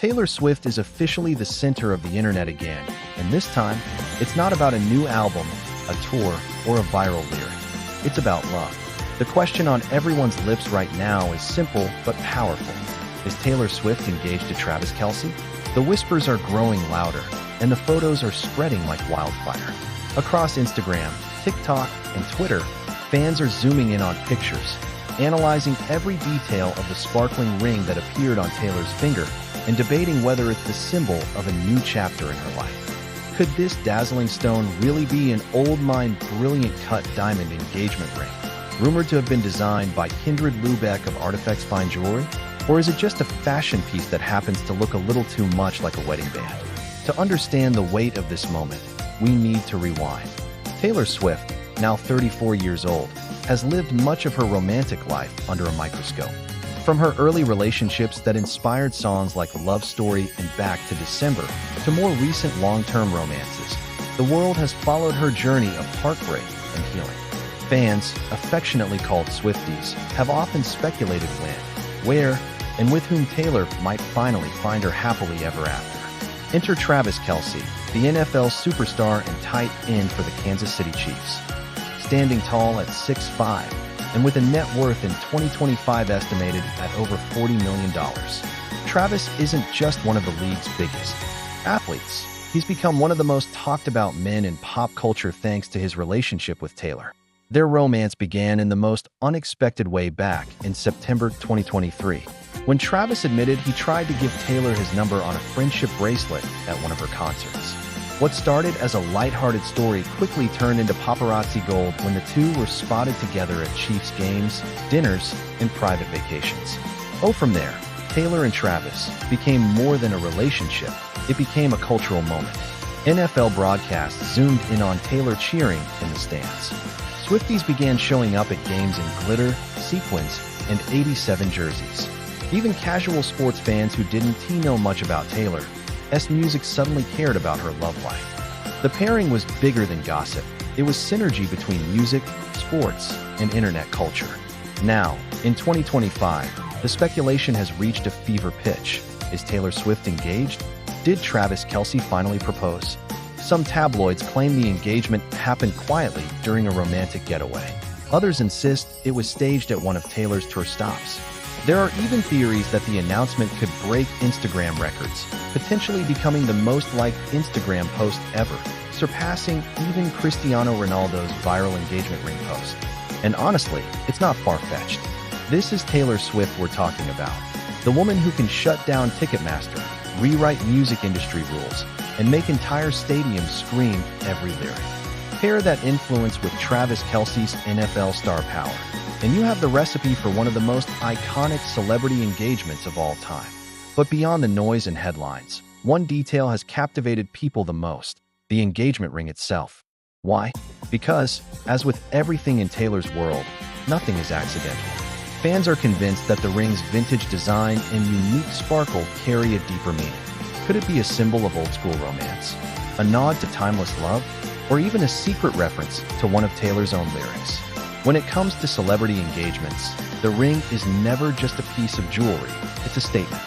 Taylor Swift is officially the center of the internet again, and this time, it's not about a new album, a tour, or a viral lyric. It's about love. The question on everyone's lips right now is simple but powerful. Is Taylor Swift engaged to Travis Kelce? The whispers are growing louder, and the photos are spreading like wildfire. Across Instagram, TikTok, and Twitter, fans are zooming in on pictures, analyzing every detail of the sparkling ring that appeared on Taylor's finger, and debating whether it's the symbol of a new chapter in her life. Could this dazzling stone really be an old-mine, brilliant-cut diamond engagement ring, rumored to have been designed by Kindred Lubeck of Artifacts Fine Jewelry? Or is it just a fashion piece that happens to look a little too much like a wedding band? To understand the weight of this moment, we need to rewind. Taylor Swift, now 34 years old, has lived much of her romantic life under a microscope. From her early relationships that inspired songs like Love Story and Back to December, to more recent long-term romances, the world has followed her journey of heartbreak and healing. Fans, affectionately called Swifties, have often speculated when, where, and with whom Taylor might finally find her happily ever after. Enter Travis Kelce, the NFL superstar and tight end for the Kansas City Chiefs. Standing tall at 6'5", and with a net worth in 2025 estimated at over $40 million. Travis isn't just one of the league's biggest athletes. He's become one of the most talked about men in pop culture thanks to his relationship with Taylor. Their romance began in the most unexpected way back in September 2023, when Travis admitted he tried to give Taylor his number on a friendship bracelet at one of her concerts. What started as a lighthearted story quickly turned into paparazzi gold when the two were spotted together at Chiefs games, dinners, and private vacations. From there, Taylor and Travis became more than a relationship. It became a cultural moment. NFL broadcasts zoomed in on Taylor cheering in the stands. Swifties began showing up at games in glitter, sequins, and 87 jerseys. Even casual sports fans who didn't know much about Taylor's music suddenly cared about her love life. The pairing was bigger than gossip. It was synergy between music, sports, and internet culture. Now, in 2025, the speculation has reached a fever pitch. Is Taylor Swift engaged? Did Travis Kelce finally propose? Some tabloids claim the engagement happened quietly during a romantic getaway. Others insist it was staged at one of Taylor's tour stops. There are even theories that the announcement could break Instagram records, potentially becoming the most liked Instagram post ever, surpassing even Cristiano Ronaldo's viral engagement ring post. And honestly, it's not far-fetched. This is Taylor Swift we're talking about, the woman who can shut down Ticketmaster, rewrite music industry rules, and make entire stadiums scream every lyric. Pair that influence with Travis Kelce's NFL star power, and you have the recipe for one of the most iconic celebrity engagements of all time. But beyond the noise and headlines, one detail has captivated people the most: the engagement ring itself. Why? Because, as with everything in Taylor's world, nothing is accidental. Fans are convinced that the ring's vintage design and unique sparkle carry a deeper meaning. Could it be a symbol of old-school romance, a nod to timeless love, or even a secret reference to one of Taylor's own lyrics? When it comes to celebrity engagements, the ring is never just a piece of jewelry, it's a statement.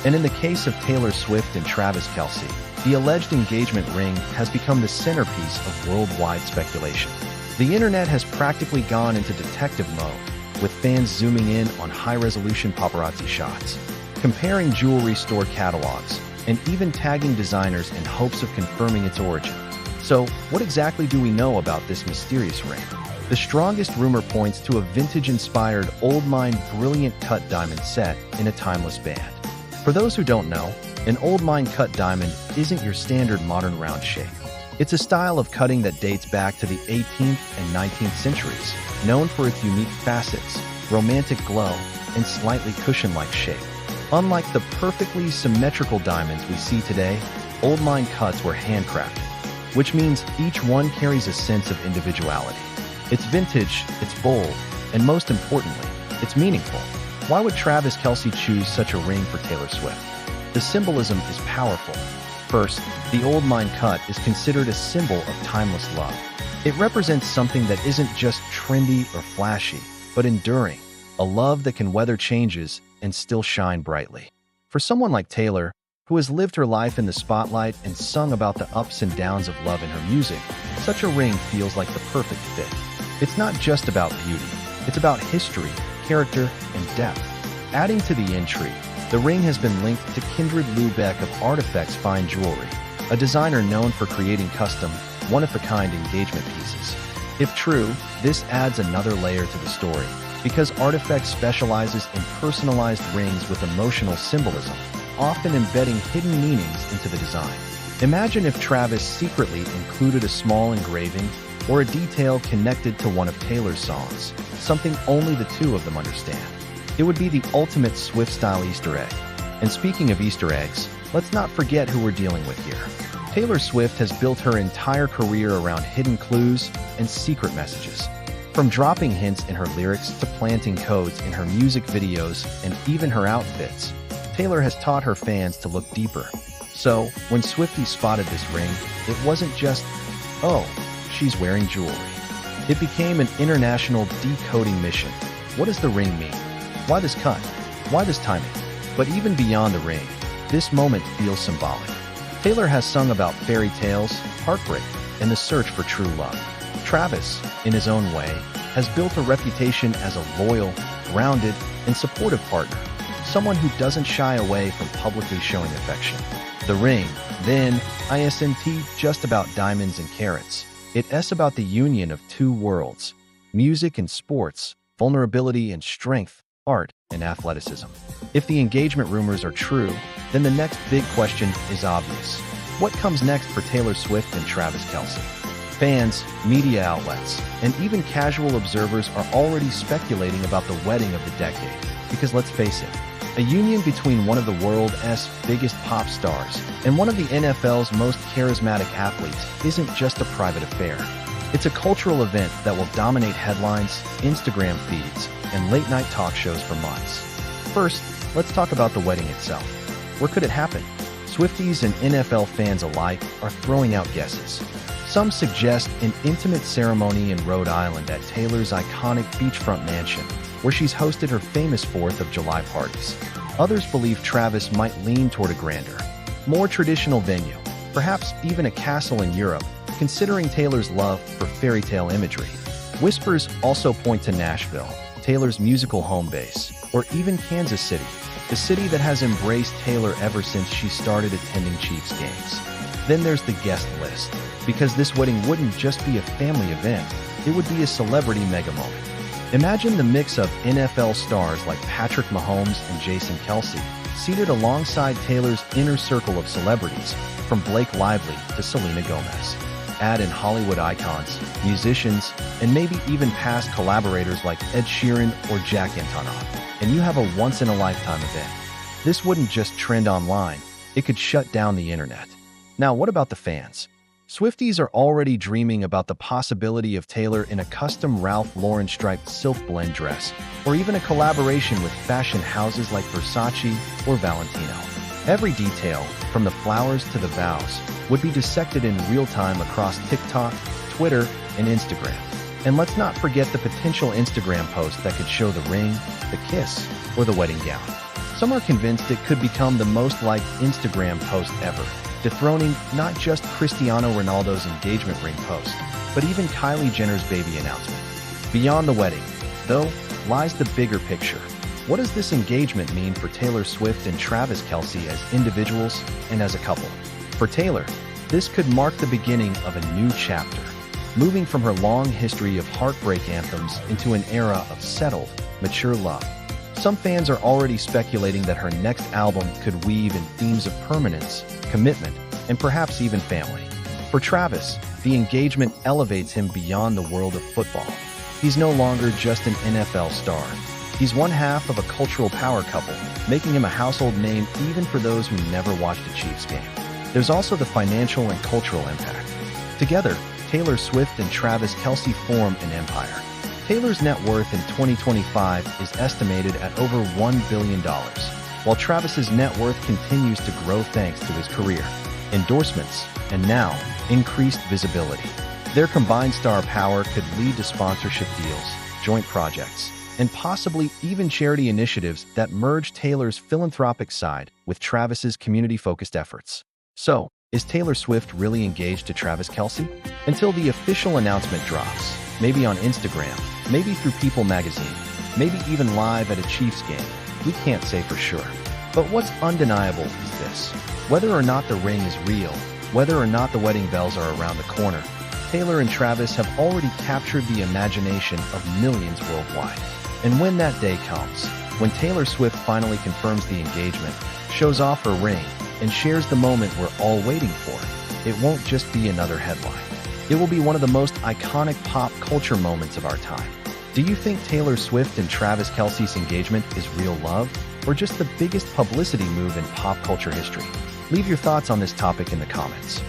And in the case of Taylor Swift and Travis Kelce, the alleged engagement ring has become the centerpiece of worldwide speculation. The internet has practically gone into detective mode, with fans zooming in on high-resolution paparazzi shots, comparing jewelry store catalogs, and even tagging designers in hopes of confirming its origin. So, what exactly do we know about this mysterious ring? The strongest rumor points to a vintage-inspired, old-mine, brilliant-cut diamond set in a timeless band. For those who don't know, an old-mine cut diamond isn't your standard modern round shape. It's a style of cutting that dates back to the 18th and 19th centuries, known for its unique facets, romantic glow, and slightly cushion-like shape. Unlike the perfectly symmetrical diamonds we see today, old-mine cuts were handcrafted, which means each one carries a sense of individuality. It's vintage, it's bold, and most importantly, it's meaningful. Why would Travis Kelce choose such a ring for Taylor Swift? The symbolism is powerful. First, the old mine cut is considered a symbol of timeless love. It represents something that isn't just trendy or flashy, but enduring, a love that can weather changes and still shine brightly. For someone like Taylor, who has lived her life in the spotlight and sung about the ups and downs of love in her music, such a ring feels like the perfect fit. It's not just about beauty, it's about history, character, and depth. Adding to the intrigue, the ring has been linked to Kindred Lubeck of Artifacts Fine Jewelry, a designer known for creating custom, one-of-a-kind engagement pieces. If true, this adds another layer to the story, because Artifacts specializes in personalized rings with emotional symbolism, often embedding hidden meanings into the design. Imagine if Travis secretly included a small engraving or a detail connected to one of Taylor's songs, something only the two of them understand. It would be the ultimate Swift-style Easter egg. And speaking of Easter eggs, let's not forget who we're dealing with here. Taylor Swift has built her entire career around hidden clues and secret messages. From dropping hints in her lyrics to planting codes in her music videos and even her outfits, Taylor has taught her fans to look deeper. So, when Swifties spotted this ring, it wasn't just, oh, she's wearing jewelry. It became an international decoding mission. What does the ring mean? Why this cut? Why this timing? But even beyond the ring, this moment feels symbolic. Taylor has sung about fairy tales, heartbreak, and the search for true love. Travis, in his own way, has built a reputation as a loyal, grounded, and supportive partner, someone who doesn't shy away from publicly showing affection. The ring, then, isn't just about diamonds and carats. It's about the union of two worlds: music and sports, vulnerability and strength, art and athleticism. If the engagement rumors are true, then the next big question is obvious. What comes next for Taylor Swift and Travis Kelce? Fans, media outlets, and even casual observers are already speculating about the wedding of the decade. Because let's face it, a union between one of the world's biggest pop stars and one of the NFL's most charismatic athletes isn't just a private affair. It's a cultural event that will dominate headlines, Instagram feeds, and late-night talk shows for months. First, let's talk about the wedding itself. Where could it happen? Swifties and NFL fans alike are throwing out guesses. Some suggest an intimate ceremony in Rhode Island at Taylor's iconic beachfront mansion, where she's hosted her famous 4th of July parties. Others believe Travis might lean toward a grander, more traditional venue, perhaps even a castle in Europe, considering Taylor's love for fairy tale imagery. Whispers also point to Nashville, Taylor's musical home base, or even Kansas City, the city that has embraced Taylor ever since she started attending Chiefs games. Then there's the guest list, because this wedding wouldn't just be a family event, it would be a celebrity mega moment. Imagine the mix of NFL stars like Patrick Mahomes and Jason Kelce, seated alongside Taylor's inner circle of celebrities, from Blake Lively to Selena Gomez. Add in Hollywood icons, musicians, and maybe even past collaborators like Ed Sheeran or Jack Antonoff, and you have a once-in-a-lifetime event. This wouldn't just trend online, it could shut down the internet. Now, what about the fans? Swifties are already dreaming about the possibility of Taylor in a custom Ralph Lauren striped silk blend dress, or even a collaboration with fashion houses like Versace or Valentino. Every detail, from the flowers to the vows, would be dissected in real time across TikTok, Twitter, and Instagram. And let's not forget the potential Instagram post that could show the ring, the kiss, or the wedding gown. Some are convinced it could become the most liked Instagram post ever, dethroning not just Cristiano Ronaldo's engagement ring post, but even Kylie Jenner's baby announcement. Beyond the wedding, though, lies the bigger picture. What does this engagement mean for Taylor Swift and Travis Kelce as individuals and as a couple? For Taylor, this could mark the beginning of a new chapter, moving from her long history of heartbreak anthems into an era of settled, mature love. Some fans are already speculating that her next album could weave in themes of permanence, commitment, and perhaps even family. For Travis, the engagement elevates him beyond the world of football. He's no longer just an NFL star. He's one half of a cultural power couple, making him a household name even for those who never watched a Chiefs game. There's also the financial and cultural impact. Together, Taylor Swift and Travis Kelce form an empire. Taylor's net worth in 2025 is estimated at over $1 billion, while Travis's net worth continues to grow thanks to his career, endorsements, and now, increased visibility. Their combined star power could lead to sponsorship deals, joint projects, and possibly even charity initiatives that merge Taylor's philanthropic side with Travis's community-focused efforts. So, is Taylor Swift really engaged to Travis Kelce? Until the official announcement drops, maybe on Instagram, maybe through People magazine, maybe even live at a Chiefs game, we can't say for sure. But what's undeniable is this. Whether or not the ring is real, whether or not the wedding bells are around the corner, Taylor and Travis have already captured the imagination of millions worldwide. And when that day comes, when Taylor Swift finally confirms the engagement, shows off her ring, and shares the moment we're all waiting for, it won't just be another headline. It will be one of the most iconic pop culture moments of our time. Do you think Taylor Swift and Travis Kelce's engagement is real love, or just the biggest publicity move in pop culture history? Leave your thoughts on this topic in the comments.